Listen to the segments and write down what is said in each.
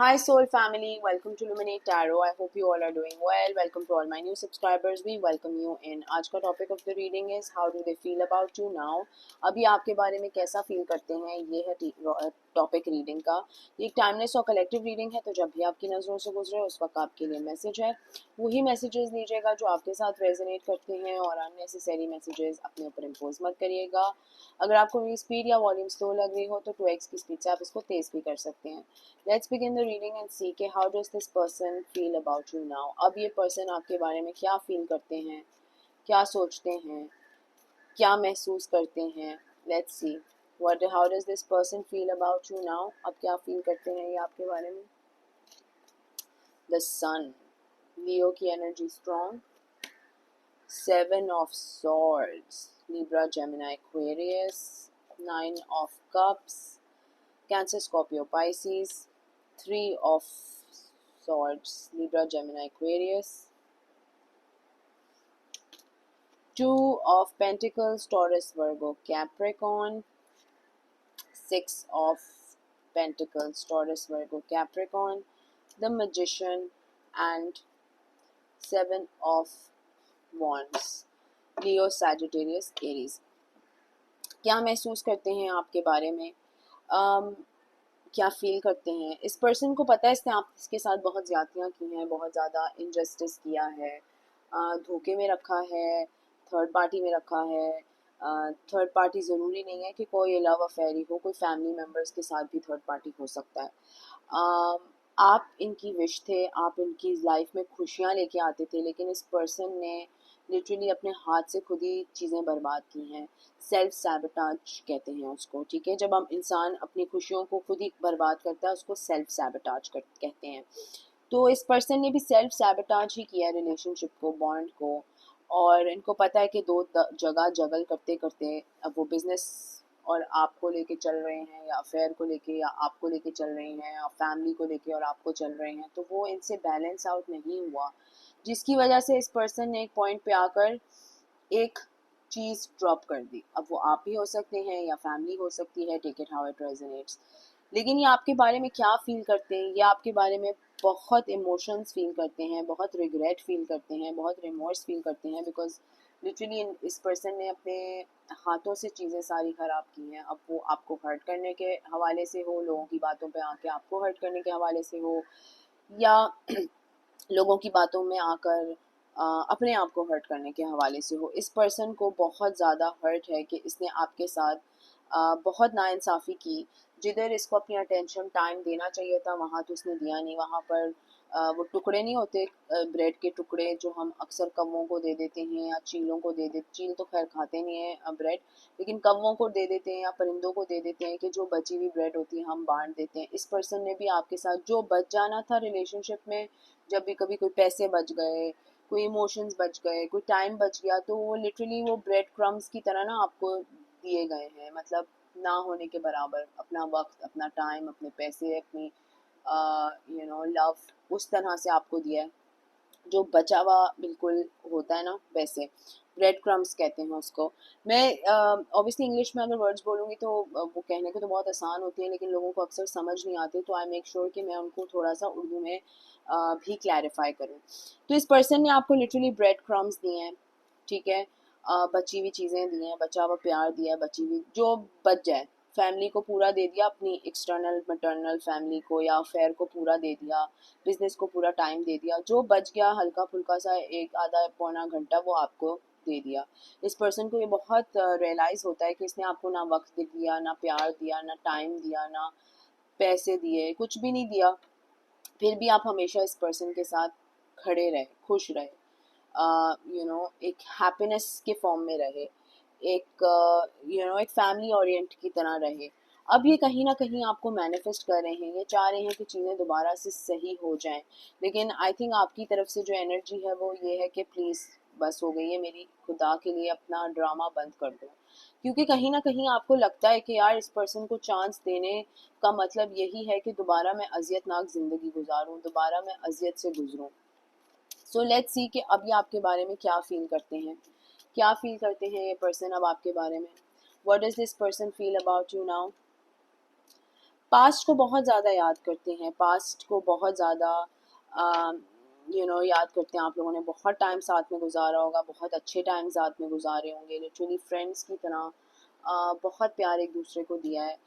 Hi Soul family, welcome to Luminate Tarot. I hope you all are doing well. Welcome to all my new subscribers. We welcome you in. आज का topic of the reading is how do they feel about you now. अभी आपके बारे में कैसा feel करते हैं, ये है टॉपिक रीडिंग का. ये एक टाइमलेस और कलेक्टिव रीडिंग है, तो जब भी आपकी नज़रों से गुजरे उस वक्त आपके लिए मैसेज है. वही मैसेजेस लीजिएगा जो आपके साथ रेजोनेट करते हैं और अननेसेसरी मैसेजेस अपने ऊपर इम्पोज मत करिएगा. अगर आपको मेरी स्पीड या वॉल्यूम स्लो लग रही हो तो 2x की स्पीड से आप इसको तेज़ भी कर सकते हैं. Let's begin the reading and see के how does this person feel about you now. अब ये पर्सन आपके बारे में क्या फील करते हैं, क्या सोचते हैं, क्या महसूस करते हैं. Let's see what how does this person feel about you now. अब क्या फील करते हैं ये आपके बारे में. द सन, लियो की energy strong. 7 of Swords, Libra, Gemini, Aquarius. 9 of Cups, Cancer, Scorpio, Pisces. 3 of Swords, Libra, Gemini, Aquarius. 2 of Pentacles, Taurus, Virgo, Capricorn. 6 of Pentacles, Taurus, Virgo, Capricorn. The Magician and 7 of Wands, Leo, Sagittarius, Aries. क्या महसूस करते हैं आपके बारे में, क्या feel करते हैं. इस पर्सन को पता है इसने आपके साथ बहुत ज़्यादतियाँ की हैं, बहुत ज़्यादा इनजस्टिस किया है, धोखे में रखा है, थर्ड पार्टी में रखा है. थर्ड पार्टी ज़रूरी नहीं है कि कोई लव अफेयर ही हो, कोई फैमिली मेम्बर्स के साथ भी थर्ड पार्टी हो सकता है. आप इनकी विश थे, आप इनकी लाइफ में खुशियाँ लेके आते थे, लेकिन इस पर्सन ने लिटरली अपने हाथ से खुद ही चीज़ें बर्बाद की हैं. सेल्फ सैबोटाज कहते हैं उसको, ठीक है. जब हम इंसान अपनी खुशियों को खुद ही बर्बाद करता है उसको सेल्फ सैबोटाज कहते हैं. तो इस पर्सन ने भी सेल्फ सैबोटाज ही किया है रिलेशनशिप को, बॉन्ड को. और इनको पता है कि दो जगह जगल करते करते अब वो बिजनेस और आपको लेके चल रहे हैं, या अफेयर को लेके या आपको लेके चल रहे हैं, या फैमिली को लेके और आपको चल रहे हैं, तो वो इनसे बैलेंस आउट नहीं हुआ, जिसकी वजह से इस पर्सन ने एक पॉइंट पे आकर एक चीज़ ड्रॉप कर दी. अब वो आप ही हो सकते हैं या फैमिली हो सकती है, take it how it resonates. लेकिन ये आपके बारे में क्या फील करते हैं, ये आपके बारे में बहुत इमोशंस फील करते हैं, बहुत रिग्रेट फील करते हैं, बहुत रिमोर्स फील करते हैं, बिकॉज लिटरली इस पर्सन ने अपने हाथों से चीज़ें सारी ख़राब की हैं. अब वो आपको हर्ट करने के हवाले से हो, लोगों की बातों पे आके आपको हर्ट करने के हवाले से हो, या लोगों की बातों में आकर अपने आप को हर्ट करने के हवाले से हो. इस पर्सन को बहुत ज़्यादा हर्ट है कि इसने आपके साथ बहुत नाइंसाफ़ी की. जिधर इसको अपनी अटेंशन टाइम देना चाहिए था वहाँ तो उसने दिया नहीं. वहाँ पर वो टुकड़े नहीं होते, ब्रेड के टुकड़े जो हम अक्सर कौवों को दे देते हैं या चीलों को दे देते. चील तो खैर खाते नहीं हैं ब्रेड, लेकिन कौवों को दे देते हैं या परिंदों को दे देते हैं कि जो बची हुई ब्रेड होती है हम बांट देते हैं. इस पर्सन ने भी आपके साथ जो बच जाना था रिलेशनशिप में, जब भी कभी कोई पैसे बच गए, कोई इमोशंस बच गए, कोई टाइम बच गया, तो वो लिटरली वो ब्रेड क्रम्स की तरह ना आपको दिए गए हैं. मतलब ना होने के बराबर अपना वक्त, अपना टाइम, अपने पैसे, अपनी लव उस तरह से आपको दिया है. जो बचा हुआ बिल्कुल होता है ना, वैसे ब्रेड क्रम्स कहते हैं उसको. मैं ऑब्वियसली इंग्लिश में अगर वर्ड्स बोलूँगी तो वो कहने को तो बहुत आसान होती है, लेकिन लोगों को अक्सर समझ नहीं आती, तो आई मेक श्योर कि मैं उनको थोड़ा सा उर्दू में भी क्लैरिफाई करूँ. तो इस पर्सन ने आपको लिटरली ब्रेड क्रम्स दिए हैं, ठीक है. बची हुई चीज़ें दी हैं, बचा हुआ प्यार दिया है, बची हुई जो बच जाए. फैमिली को पूरा दे दिया, अपनी एक्सटर्नल मटर्नल फैमिली को या अफेयर को पूरा दे दिया, बिजनेस को पूरा टाइम दे दिया. जो बच गया हल्का फुल्का सा एक आधा पौना घंटा वो आपको दे दिया. इस पर्सन को ये बहुत रियलाइज़ होता है कि इसने आपको ना वक्त दिया, ना प्यार दिया, ना टाइम दिया, ना पैसे दिए, कुछ भी नहीं दिया. फिर भी आप हमेशा इस पर्सन के साथ खड़े रहे, खुश रहे, एक हैप्पीनेस के फॉर्म में रहे, एक एक फैमिली ओरिएंट की तरह रहे. अब ये कहीं ना कहीं आपको मैनिफेस्ट कर रहे हैं, ये चाह रहे हैं कि चीज़ें दोबारा से सही हो जाएं. लेकिन आई थिंक आपकी तरफ से जो एनर्जी है वो ये है कि प्लीज़ बस हो गई है, मेरी खुदा के लिए अपना ड्रामा बंद कर दो. क्योंकि कहीं ना कहीं आपको लगता है कि यार इस पर्सन को चांस देने का मतलब यही है कि दोबारा मैं अजियतनाक ज़िंदगी गुजारूं, दोबारा मैं अजियत से गुजरूं. सो लेट्स सी कि अब ये आपके बारे में क्या फील करते हैं, क्या फील करते हैं ये पर्सन अब आपके बारे में. What does this person feel about you now. Past को बहुत ज़्यादा याद करते हैं, पास्ट को बहुत ज़्यादा याद करते हैं। आप लोगों ने बहुत टाइम साथ में गुजारा होगा, बहुत अच्छे टाइम साथ में गुजारे होंगे, लिटरली फ्रेंड्स की तरह बहुत प्यार एक दूसरे को दिया है।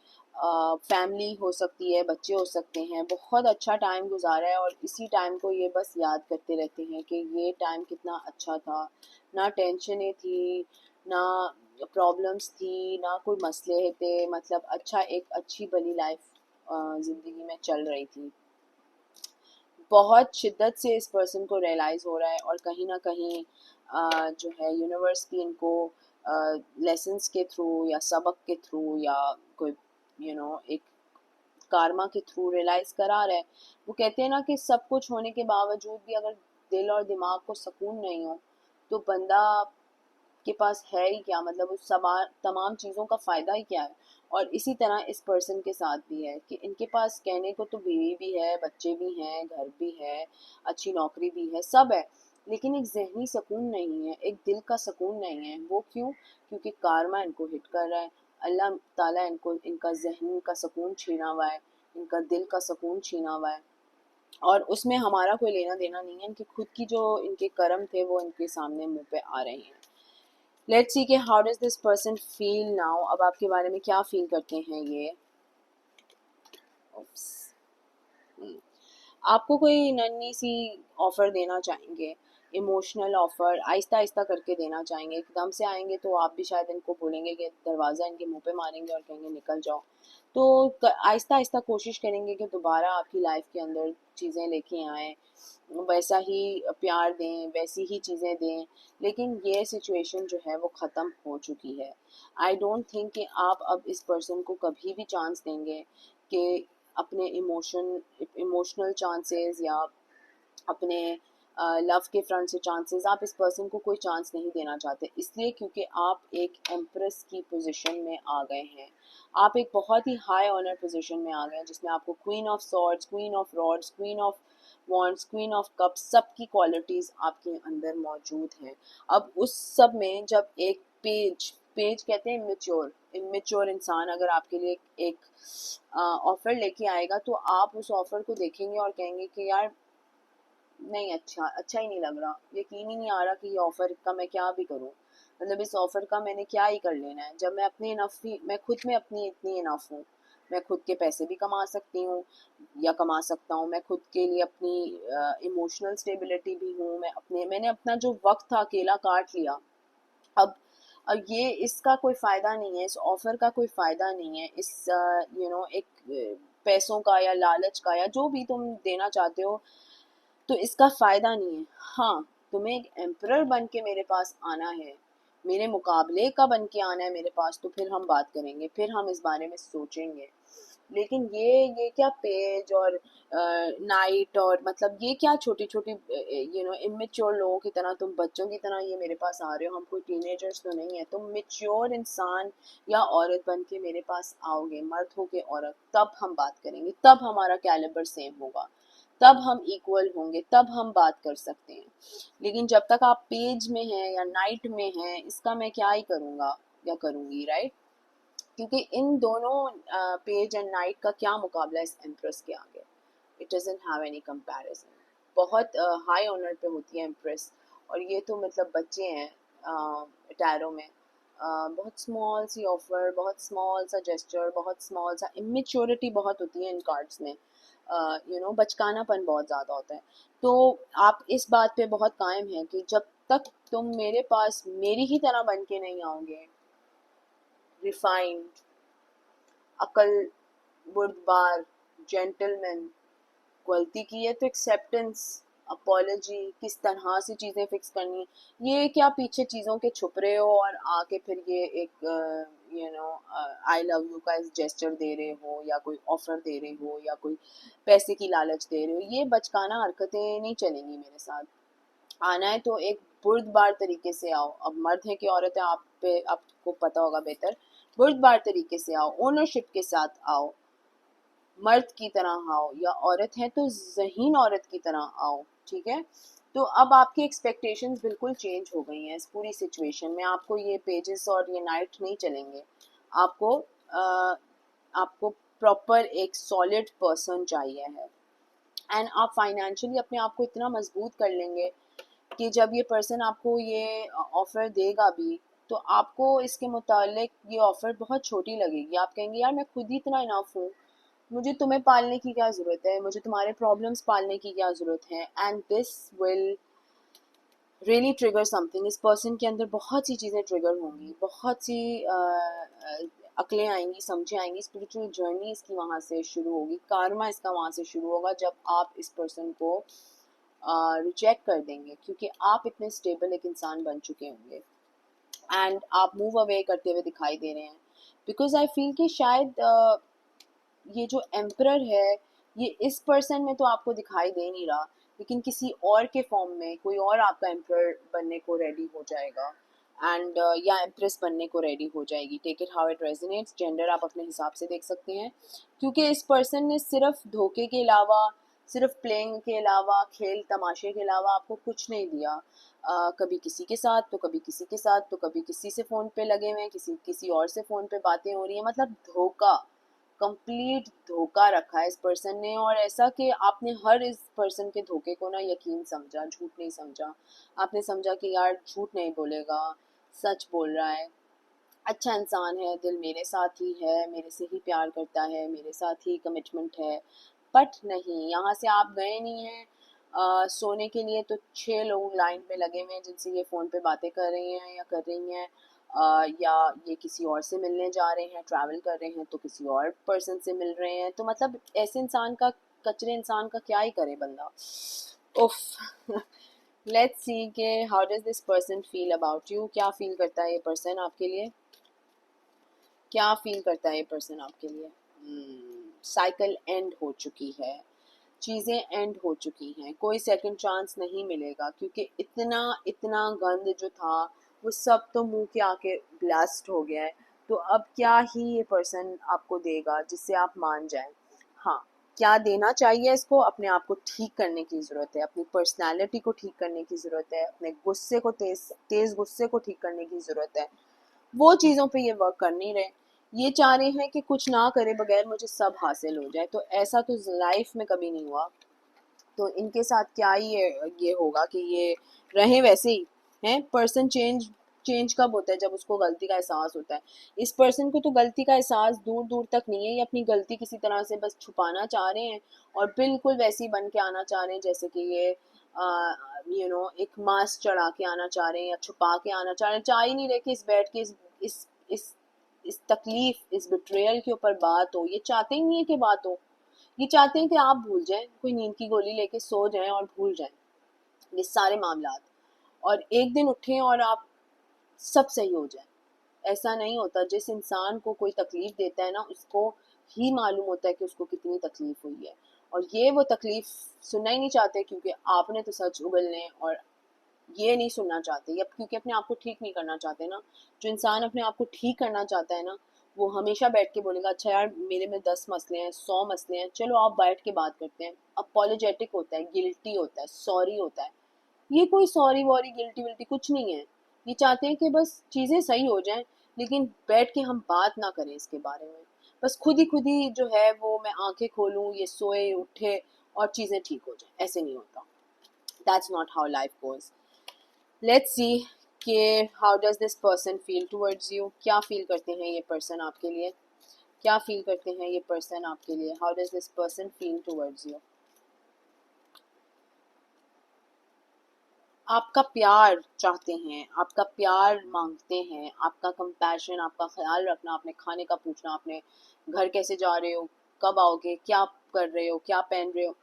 फैमिली हो सकती है, बच्चे हो सकते हैं, बहुत अच्छा टाइम गुजारा है और इसी टाइम को ये बस याद करते रहते हैं कि ये टाइम कितना अच्छा था। ना टेंशनें थी, ना प्रॉब्लम्स थी, ना कोई मसले थे, मतलब अच्छा एक अच्छी भली लाइफ ज़िंदगी में चल रही थी। बहुत शिद्दत से इस पर्सन को रियलाइज़ हो रहा है और कहीं ना कहीं जो है यूनिवर्स भी इनको लेसन्स के थ्रू या सबक के थ्रू या कोई एक कारमा के थ्रू रियलाइज़ करा रहा है। वो कहते हैं ना कि सब कुछ होने के बावजूद भी अगर दिल और दिमाग को सुकून नहीं हो तो बंदा के पास है ही क्या, मतलब उस तमाम चीज़ों का फ़ायदा ही क्या है। और इसी तरह इस पर्सन के साथ भी है कि इनके पास कहने को तो बीवी भी है, बच्चे भी हैं, घर भी है, अच्छी नौकरी भी है, सब है, लेकिन एक जहनी सुकून नहीं है, एक दिल का सुकून नहीं है। वो क्यों? क्योंकि कारमा इनको हिट कर रहा है, अल्लाह ताला इनको इनका जहन का सुकून छीना हुआ है, इनका दिल का सुकून छीना हुआ है और उसमें हमारा कोई लेना देना नहीं है। इनके खुद की जो इनके कर्म थे वो इनके सामने मुंह पे आ रहे हैं। लेट्स सी कि how does this person feel now. अब आपके बारे में क्या फील करते हैं ये। Oops. आपको कोई नन्ही सी ऑफ़र देना चाहेंगे, इमोशनल ऑफ़र आहिस्ता आहिस्ता करके देना चाहेंगे। एकदम से आएंगे तो आप भी शायद इनको बोलेंगे कि दरवाज़ा इनके मुंह पे मारेंगे और कहेंगे निकल जाओ। तो आहिस्ता आहिस्ता कोशिश करेंगे कि दोबारा आपकी लाइफ के अंदर चीज़ें लेके आएँ, वैसा ही प्यार दें, वैसी ही चीज़ें दें। लेकिन ये सिचुएशन जो है वो ख़त्म हो चुकी है। आई डोंट थिंक कि आप अब इस पर्सन को कभी भी चांस देंगे कि अपने इमोशनल चांसेस या अपने लव के फ्रंट से चांसेस, आप इस पर्सन को कोई चांस नहीं देना चाहते, इसलिए क्योंकि आप एक एम्प्रेस की पोजीशन में आ गए हैं। आप एक बहुत ही हाई ऑनर पोजीशन में आ गए हैं जिसमें आपको queen of swords, queen of rods, queen of wands, queen of cups, सब की क्वालिटीज़ आपके अंदर मौजूद हैं। अब उस सब में जब एक पेज पेज कहते हैं इमेच्योर इमेच्योर इंसान अगर आपके लिए एक ऑफ़र लेके आएगा तो आप उस ऑफ़र को देखेंगे और कहेंगे कि यार नहीं, अच्छा ही नहीं लग रहा, यकीन ही नहीं आ रहा कि ये ऑफ़र का मैं क्या भी करूं, मतलब इस ऑफ़र का मैंने क्या ही कर लेना है जब मैं अपनी इनफ ही, मैं खुद में अपनी इतनी इनफ हूँ। मैं खुद के पैसे भी कमा सकती हूँ या कमा सकता हूँ, मैं खुद के लिए अपनी इमोशनल स्टेबिलिटी भी हूँ, मैंने अपना जो वक्त था अकेला काट लिया। अब ये इसका कोई फ़ायदा नहीं है, इस ऑफ़र का कोई फ़ायदा नहीं है, इस एक पैसों का या लालच का या जो भी तुम देना चाहते हो, तो इसका फ़ायदा नहीं है। हाँ, तुम्हें एक एम्परर बन के मेरे पास आना है, मेरे मुकाबले का बन के आना है मेरे पास, तो फिर हम बात करेंगे, फिर हम इस बारे में सोचेंगे। लेकिन ये क्या पेज और नाइट और मतलब ये क्या छोटी छोटी इमेच्योर लोगों की तरह, तुम बच्चों की तरह ये मेरे पास आ रहे हो, हम कोई टीनेजर्स तो नहीं है। तुम मेच्योर इंसान या औरत बन के मेरे पास आओगे, मर्द हो के औरत, तब हम बात करेंगे, तब हमारा कैलिबर सेम होगा, तब हम इक्वल होंगे, तब हम बात कर सकते हैं। लेकिन जब तक आप पेज में हैं या नाइट में हैं, इसका मैं क्या ही करूँगा या करूँगी, राइट? क्योंकि इन दोनों पेज एंड नाइट का क्या मुकाबला इस एम्प्रेस के आगे। It doesn't have any comparison. बहुत हाई ऑनर पे होती है एम्प्रेस और ये तो मतलब बच्चे हैं टैरो में। बहुत स्मॉल सी ऑफर, बहुत स्मॉल सा जेस्चर, बहुत स्मॉल सा इमेच्योरिटी बहुत होती है इन कार्ड्स में। बचकानापन बहुत ज़्यादा होता है। तो आप इस बात पे बहुत कायम हैं कि जब तक तुम मेरे पास मेरी ही तरह बन के नहीं आओगे, रिफाइंड, अकल बुर्दबार, जेंटलमैन, गलती की है तो एक्सेप्टेंस, अपॉलॉजी, किस तरह से चीज़ें फिक्स करनी है, ये क्या पीछे चीज़ों के छुप रहे हो और आके फिर ये एक आई लव यू का जेस्चर दे रहे हो या कोई ऑफर दे रहे हो या कोई पैसे की लालच दे रहे हो, ये बचकाना हरकतें नहीं चलेंगी मेरे साथ। आना है तो एक बुर्दबार तरीके से आओ। अब मर्द है कि औरत है, आप पे आपको पता होगा बेहतर। बुर्दबार तरीके से आओ, ओनरशिप के साथ आओ, मर्द की तरह आओ, या औरत है तो ज़हीन औरत की तरह आओ, ठीक है? तो अब आपकी एक्सपेक्टेशंस बिल्कुल चेंज हो गई हैं इस पूरी सिचुएशन में। आपको ये पेजेस और ये नाइट नहीं चलेंगे। आपको आपको प्रॉपर एक सॉलिड पर्सन चाहिए है। एंड आप फाइनेंशियली अपने आप को इतना मजबूत कर लेंगे कि जब ये पर्सन आपको ये ऑफ़र देगा भी, तो आपको इसके मुतालिक ये ऑफ़र बहुत छोटी लगेगी। आप कहेंगे यार मैं खुद ही इतना इनफ हूँ, मुझे तुम्हें पालने की क्या ज़रूरत है, मुझे तुम्हारे प्रॉब्लम्स पालने की क्या ज़रूरत है। And this will really trigger something. इस पर्सन के अंदर बहुत सी चीज़ें ट्रिगर होंगी, बहुत सी अकलें आएंगी, समझें आएंगी, स्पिरिचुअल जर्नी इसकी वहाँ से शुरू होगी, कार्मा इसका वहाँ से शुरू होगा जब आप इस पर्सन को रिजेक्ट कर देंगे, क्योंकि आप इतने स्टेबल एक इंसान बन चुके होंगे एंड आप मूव अवे करते हुए दिखाई दे रहे हैं। बिकॉज आई फील कि शायद ये जो एम्परर है ये इस पर्सन में तो आपको दिखाई दे नहीं रहा, लेकिन किसी और के फॉर्म में कोई और आपका एम्परर बनने को रेडी हो जाएगा एंड या एम्प्रेस बनने को रेडी हो जाएगी। Take it how it resonates, gender आप अपने हिसाब से देख सकते हैं, क्योंकि इस पर्सन ने सिर्फ धोखे के अलावा, सिर्फ प्लेइंग के अलावा, खेल तमाशे के अलावा आपको कुछ नहीं दिया। कभी किसी के साथ तो कभी किसी के साथ तो कभी किसी से फ़ोन पे लगे हुए हैं, किसी और से फ़ोन पे बातें हो रही हैं, मतलब धोखा, कंप्लीट धोखा रखा है इस पर्सन ने। और ऐसा कि आपने हर इस पर्सन के धोखे को ना यकीन समझा, झूठ नहीं समझा। आपने समझा कि यार झूठ नहीं बोलेगा, सच बोल रहा है, अच्छा इंसान है, दिल मेरे साथ ही है, मेरे से ही प्यार करता है, मेरे साथ ही कमिटमेंट है। बट नहीं, यहाँ से आप गए नहीं हैं सोने के लिए तो 6 लोग लाइन में लगे हुए हैं जिनसे ये फ़ोन पे बातें कर रही हैं या कर रही हैं, या ये किसी और से मिलने जा रहे हैं, ट्रैवल कर रहे हैं तो किसी और पर्सन से मिल रहे हैं। तो मतलब ऐसे इंसान का, कचरे इंसान का क्या ही करे बंदा। उफ लेट्स सी के how does this person feel about you. क्या फील करता है ये पर्सन आपके लिए, क्या फील करता है ये पर्सन आपके लिए। साइकिल एंड हो चुकी है, चीज़ें एंड हो चुकी हैं, कोई सेकंड चांस नहीं मिलेगा, क्योंकि इतना इतना गंद जो था वो सब तो मुंह के आके ब्लास्ट हो गया है। तो अब क्या ही ये पर्सन आपको देगा जिससे आप मान जाएं। हाँ, क्या देना चाहिए इसको, अपने आप को ठीक करने की ज़रूरत है, अपनी पर्सनालिटी को ठीक करने की ज़रूरत है, अपने गुस्से को, तेज तेज गुस्से को ठीक करने की ज़रूरत है। वो चीज़ों पे ये वर्क कर नहीं रहे, ये चाह रहे हैं कि कुछ ना करे बगैर मुझे सब हासिल हो जाए। तो ऐसा तो लाइफ में कभी नहीं हुआ। तो इनके साथ क्या ही ये होगा कि ये रहें वैसे ही हैं। पर्सन चेंज चेंज कब होता है, जब उसको गलती का एहसास होता है। इस पर्सन को तो गलती का एहसास दूर दूर तक नहीं है, ये अपनी गलती किसी तरह से बस छुपाना चाह रहे हैं और बिल्कुल वैसे ही बन के आना चाह रहे हैं जैसे कि ये एक मास्क चढ़ा के आना चाह रहे हैं या छुपा के आना चाह रहे हैं। चाह ही नहीं रहे कि इस बैठ के इस इस इस तकलीफ, इस बिट्रेयल के ऊपर बात हो। ये चाहते ही नहीं है कि बात हो, ये चाहते हैं कि आप भूल जाएं, कोई नींद की गोली लेके सो जाएं और भूल जाएं ये सारे मामलात, और एक दिन उठें और आप सब सही हो जाए। ऐसा नहीं होता। जिस इंसान को कोई तकलीफ देता है ना, उसको ही मालूम होता है कि उसको कितनी तकलीफ हुई है, और ये वो तकलीफ सुनना ही नहीं चाहते, क्योंकि आपने तो सच उगलने, और ये नहीं सुनना चाहते अब, क्योंकि अपने आप को ठीक नहीं करना चाहते ना। जो इंसान अपने आप को ठीक करना चाहता है ना, वो हमेशा बैठ के बोलेगा अच्छा यार मेरे में 10 मसले हैं, 100 मसले हैं, चलो आप बैठ के बात करते हैं। अपोलोजेटिक होता है, गिल्टी होता है, सॉरी होता है। ये कोई सॉरी वॉरी गिल्टी विल्टी कुछ नहीं है। ये चाहते हैं कि बस चीज़ें सही हो जाएं, लेकिन बैठ के हम बात ना करें इसके बारे में। बस खुद ही जो है वो, मैं आंखें खोलूं, ये सोए उठे और चीज़ें ठीक हो जाए, ऐसे नहीं होता। That's not how life goes. Let's see कि how does this person feel towards you. क्या फील करते हैं ये पर्सन आपके लिए, क्या फील करते हैं ये पर्सन आपके लिए। How does this person feel towards you. आपका प्यार चाहते हैं, आपका प्यार मांगते हैं, आपका कंपैशन, आपका ख्याल रखना, अपने खाने का पूछना, अपने घर कैसे जा रहे हो, कब आओगे, क्या कर रहे हो, क्या पहन रहे हो।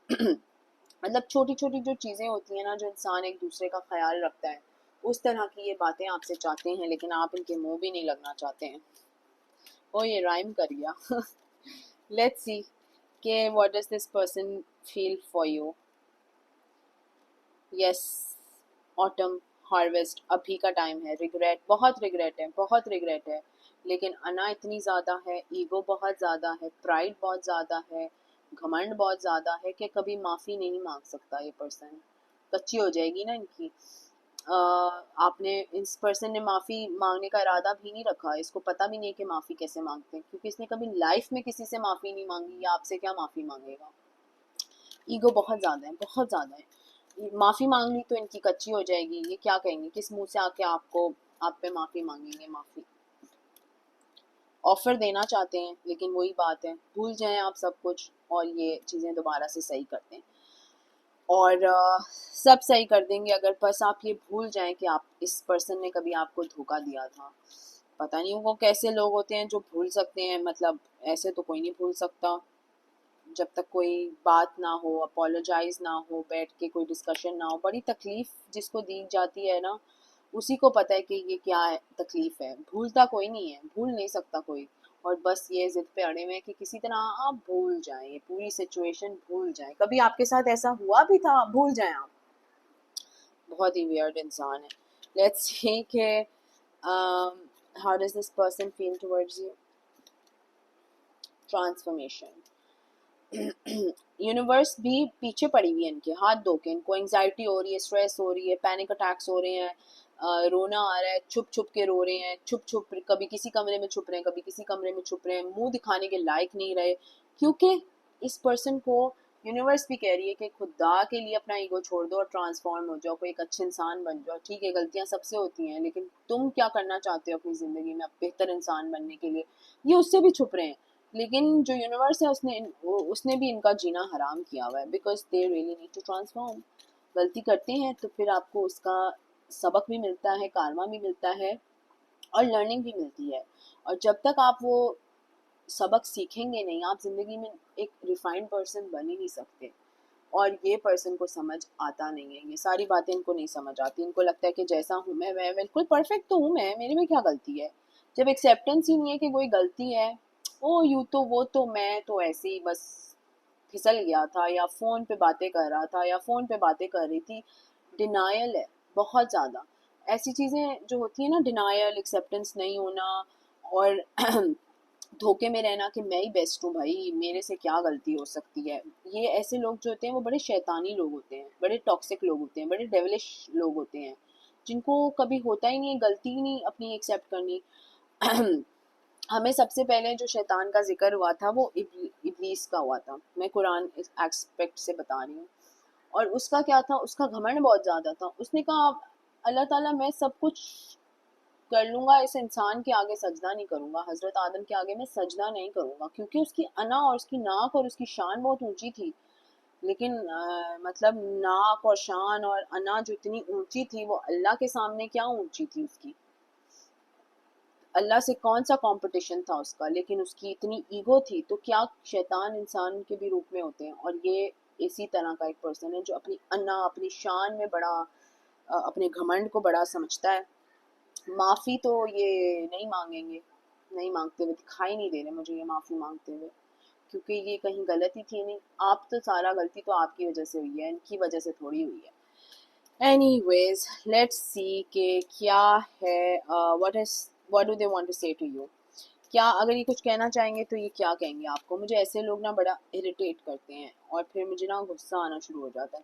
मतलब छोटी छोटी जो चीज़ें होती हैं ना, जो इंसान एक दूसरे का ख्याल रखता है, उस तरह की ये बातें आपसे चाहते हैं, लेकिन आप इनके मुंह भी नहीं लगना चाहते हैं। ओ ये राइम कर गया। लेट्स सी के what does this person feel for you. Yes, autumn, harvest, अभी का टाइम है। रिग्रेट, बहुत रिग्रेट है, बहुत रिग्रेट है, लेकिन अना इतनी ज़्यादा है, ईगो बहुत ज़्यादा है, प्राइड बहुत ज़्यादा है, घमंड बहुत ज़्यादा है कि कभी माफ़ी नहीं मांग सकता ये पर्सन। कच्ची हो जाएगी ना इनकी। आपने इस पर्सन ने माफ़ी मांगने का इरादा भी नहीं रखा, इसको पता भी नहीं है कि माफ़ी कैसे मांगते हैं, क्योंकि इसने कभी लाइफ में किसी से माफ़ी नहीं मांगी, या आपसे क्या माफ़ी मांगेगा। ईगो बहुत ज़्यादा है, बहुत ज़्यादा है। माफ़ी मांगनी तो इनकी कच्ची हो जाएगी, ये क्या कहेंगे, किस मुंह से आके आपको आप पे माफ़ी मांगेंगे। माफ़ी ऑफर देना चाहते हैं, लेकिन वही बात है, भूल जाएं आप सब कुछ और ये चीज़ें दोबारा से सही करते हैं। और सब सही कर देंगे अगर बस आप ये भूल जाएं कि आप इस पर्सन ने कभी आपको धोखा दिया था। पता नहीं वो कैसे लोग होते हैं जो भूल सकते हैं, मतलब ऐसे तो कोई नहीं भूल सकता। जब तक कोई बात ना हो, अपोलोजाइज ना हो, बैठ के कोई डिस्कशन ना हो, बड़ी तकलीफ जिसको दी जाती है ना, उसी को पता है कि ये क्या है, तकलीफ है। भूलता कोई नहीं है, भूल नहीं सकता कोई। और बस ये जिद पे अड़े हुए हैं कि किसी तरह आप भूल जाएं, ये पूरी सिचुएशन भूल जाएं। कभी आपके साथ ऐसा हुआ भी था, भूल जाएं आप। बहुत ही वियर्ड इंसान है। लेट्स सी के how does this person feel towards you. Transformation. Universe भी पीछे पड़ी हुई है इनके, हाथ धो के। इनको एंजाइटी हो रही है, स्ट्रेस हो रही है, पैनिक अटैक्स हो रहे हैं, रोना आ रहा है, छुप छुप के रो रहे हैं, छुप छुप, कभी किसी कमरे में छुप रहे हैं, कभी किसी कमरे में छुप रहे हैं, मुंह दिखाने के लायक नहीं रहे, क्योंकि इस पर्सन को यूनिवर्स भी कह रही है कि खुदा के लिए अपना ईगो छोड़ दो और ट्रांसफॉर्म हो जाओ, कोई एक अच्छे इंसान बन जाओ। ठीक है, गलतियां सबसे होती हैं, लेकिन तुम क्या करना चाहते हो अपनी ज़िंदगी में अब बेहतर इंसान बनने के लिए, ये उससे भी छुप रहे हैं। लेकिन जो यूनिवर्स है उसने भी इनका जीना हराम किया हुआ है, because they really need to transform. गलती करते हैं तो फिर आपको उसका सबक भी मिलता है, कारमा भी मिलता है, और लर्निंग भी मिलती है। और जब तक आप वो सबक सीखेंगे नहीं, आप जिंदगी में एक रिफाइंड पर्सन बन ही नहीं सकते। और ये पर्सन को समझ आता नहीं है, ये सारी बातें इनको नहीं समझ आती। इनको लगता है कि जैसा हूँ मैं बिल्कुल परफेक्ट तो हूँ, मैं, मेरे में क्या गलती है। जब एक्सेप्टेंस ही नहीं है कि कोई गलती है, ओ यू तो वो तो मैं तो ऐसे ही बस फिसल गया था, या फ़ोन पे बातें कर रहा था, या फ़ोन पे बातें कर रही थी। डिनायल है बहुत ज़्यादा। ऐसी चीज़ें जो होती है ना, डिनायल, एक्सेप्टेंस नहीं होना, और धोखे में रहना कि मैं ही बेस्ट हूँ भाई, मेरे से क्या गलती हो सकती है। ये ऐसे लोग जो होते हैं वो बड़े शैतानी लोग होते हैं, बड़े टॉक्सिक लोग होते हैं, बड़े डेविलिश लोग होते हैं, जिनको कभी होता ही नहीं, गलती ही नहीं अपनी एक्सेप्ट करनी। हमें सबसे पहले जो शैतान का जिक्र हुआ था वो इब्लीस का हुआ था, मैं कुरान इस एस्पेक्ट से बता रही हूँ। और उसका क्या था, उसका घमंड बहुत ज़्यादा था। उसने कहा अल्लाह ताला मैं सब कुछ कर लूंगा, इस इंसान के आगे सजदा नहीं करूंगा, हजरत आदम के आगे मैं सजदा नहीं करूंगा, क्योंकि उसकी अना और उसकी नाक और उसकी शान बहुत ऊंची थी। लेकिन मतलब नाक और शान और अना जो इतनी ऊंची थी, वो अल्लाह के सामने क्या ऊंची थी उसकी। अल्लाह से कौन सा कंपटीशन था उसका, लेकिन उसकी इतनी ईगो थी। तो क्या शैतान इंसान के भी रूप में होते हैं, और ये इसी तरह का एक पर्सन है जो अपनी अन्ना, अपनी शान में बड़ा, अपने घमंड को बड़ा समझता है। माफ़ी तो ये नहीं मांगेंगे, नहीं मांगते हुए दिखाई नहीं दे रहे मुझे ये माफ़ी मांगते हुए, क्योंकि ये कहीं गलती थी नहीं। आप तो सारा गलती तो आपकी वजह से हुई है, इनकी वजह से थोड़ी हुई है। एनीवेज, लेट्स सी के क्या है, what do they want to say to you. क्या अगर ये कुछ कहना चाहेंगे तो ये क्या कहेंगे आपको। मुझे ऐसे लोग ना बड़ा इरिटेट करते हैं, और फिर मुझे ना गुस्सा आना शुरू हो जाता है।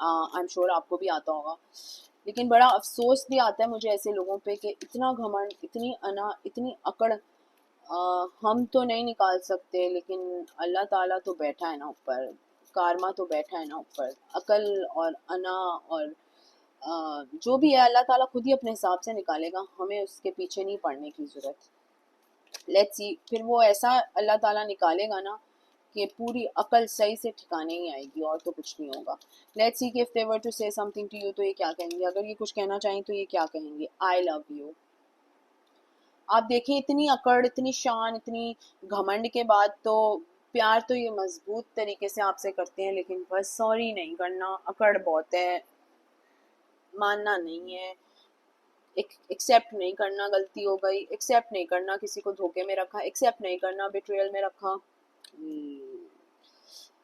आई एम श्योर आपको भी आता होगा। लेकिन बड़ा अफसोस भी आता है मुझे ऐसे लोगों पे कि इतना घमंड, इतनी अना, इतनी अकड़, हम तो नहीं निकाल सकते, लेकिन अल्लाह ताला तो बैठा है ना ऊपर, कारमा तो बैठा है ना ऊपर। अकल और अना और जो भी है अल्लाह ताला खुद ही अपने हिसाब से निकालेगा, हमें उसके पीछे नहीं पड़ने की ज़रूरत। लेट्स सी, फिर वो ऐसा अल्लाह ताला निकालेगा ना कि पूरी अकल सही से ठिकाने ही आएगी, और तो कुछ नहीं होगा। लेट्स सी कि if they were to say something to you तो ये क्या कहेंगे। अगर ये कुछ कहना चाहें तो ये क्या कहेंगे, आई लव यू। आप देखिए, इतनी अकड़, इतनी शान, इतनी घमंड के बाद तो प्यार तो ये मजबूत तरीके से आपसे करते हैं, लेकिन बस सॉरी नहीं करना, अकड़ बहुत है, मानना नहीं है, एक्सेप्ट नहीं करना गलती हो गई, एक्सेप्ट नहीं करना किसी को धोखे में रखा, एक्सेप्ट नहीं करना बिट्रेयल में रखा।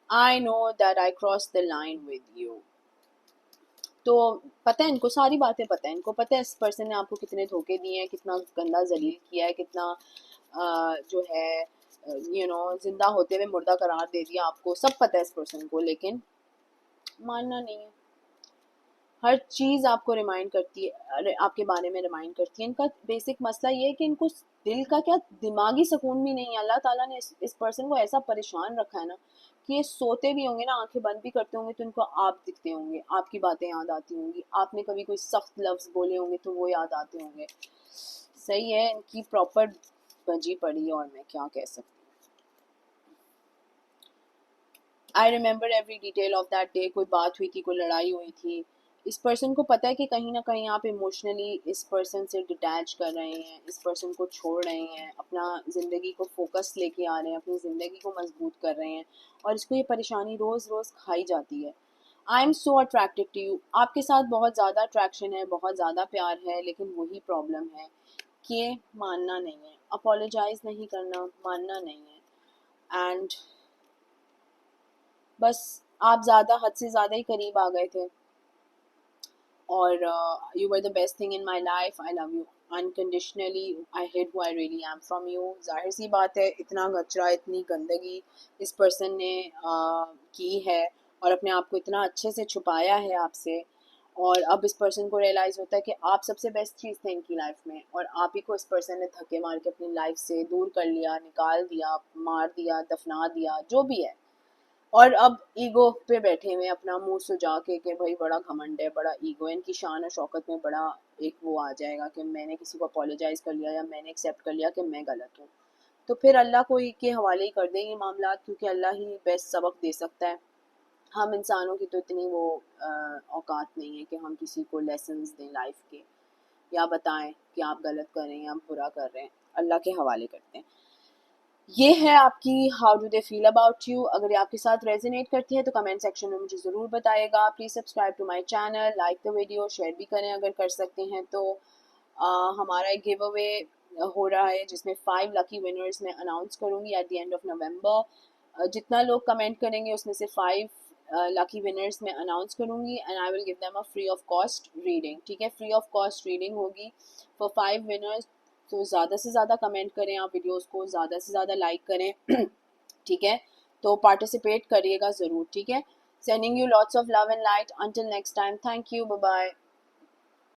I know that I cross the line with you. तो पता है इनको, सारी बातें पता है इनको, पता है इस पर्सन ने आपको कितने धोखे दिए हैं, कितना गंदा जलील किया है, कितना जो है जिंदा होते हुए मुर्दा करार दे दिया आपको, सब पता है इस पर्सन को, लेकिन मानना नहीं है। हर चीज़ आपको रिमाइंड करती है, आपके बारे में रिमाइंड करती है। इनका बेसिक मसला ये है कि इनको दिल का क्या दिमागी सुकून भी नहीं है। अल्लाह ताला ने इस पर्सन को ऐसा परेशान रखा है ना कि ये सोते भी होंगे ना, आंखें बंद भी करते होंगे तो इनको आप दिखते होंगे, आपकी बातें याद आती होंगी, आपने कभी कोई सख्त लफ्ज़ बोले होंगे तो वो याद आते होंगे। सही है, इनकी प्रॉपर बजी पड़ी है, और मैं क्या कह सकती हूँ। I remember every detail of that day. कोई बात हुई थी, कोई लड़ाई हुई थी। इस पर्सन को पता है कि कहीं ना कहीं आप इमोशनली इस पर्सन से डिटैच कर रहे हैं, इस पर्सन को छोड़ रहे हैं, अपना ज़िंदगी को फोकस लेके आ रहे हैं, अपनी ज़िंदगी को मजबूत कर रहे हैं, और इसको ये परेशानी रोज़ रोज़ खाई जाती है। I am so attracted to you. आपके साथ बहुत ज़्यादा अट्रैक्शन है, बहुत ज़्यादा प्यार है, लेकिन वही प्रॉब्लम है कि मानना नहीं है, अपोलोजाइज नहीं करना, मानना नहीं है। एंड बस आप ज़्यादा हद से ज़्यादा ही करीब आ गए थे, और you were the best thing in my life, I love you unconditionally, I hate who I really am from you. जाहिर सी बात है, इतना कचरा, इतनी गंदगी इस पर्सन ने की है, और अपने आप को इतना अच्छे से छुपाया है आपसे, और अब इस पर्सन को रियलाइज़ होता है कि आप सबसे बेस्ट चीज़ थे इनकी लाइफ में, और आप ही को इस पर्सन ने धक्के मार के अपनी लाइफ से दूर कर लिया, निकाल दिया, मार दिया, दफना दिया, जो भी है। और अब ईगो पे बैठे हुए अपना मुंह सुजा के भाई बड़ा घमंड है, बड़ा ईगो है, इनकी शान और शौकत में बड़ा एक वो आ जाएगा कि मैंने किसी को अपोलोजाइज कर लिया, या मैंने एक्सेप्ट कर लिया कि मैं गलत हूँ। तो फिर अल्लाह को ही के हवाले ही कर दें ये मामला, क्योंकि अल्लाह ही बेस्ट सबक दे सकता है। हम इंसानों की तो इतनी वो औकात नहीं है कि हम किसी को लेसन्स दें लाइफ के, या बताएं कि आप गलत कर रहे हैं, आप बुरा कर रहे हैं। अल्लाह के हवाले करते हैं। ये है आपकी how do they feel about you. अगर ये आपके साथ रेजोनेट करती है तो कमेंट सेक्शन में मुझे ज़रूर बताएगा। Please subscribe to my channel, like the video, share भी करें अगर कर सकते हैं तो। हमारा एक गिव अवे हो रहा है जिसमें 5 लकी विनर्स मैं अनाउंस करूँगी at the end of November. जितना लोग कमेंट करेंगे उसमें से 5 लकी विनर्स मैं अनाउंस करूँगी, and I will give them a free of cost reading. ठीक है, फ्री ऑफ कॉस्ट रीडिंग होगी फॉर 5 विनर्स। तो ज़्यादा से ज़्यादा कमेंट करें, आप वीडियोस को ज़्यादा से ज़्यादा लाइक करें। ठीक है, तो पार्टिसिपेट करिएगा ज़रूर। ठीक है, sending you lots of love and light. Until next time, thank you, bye bye.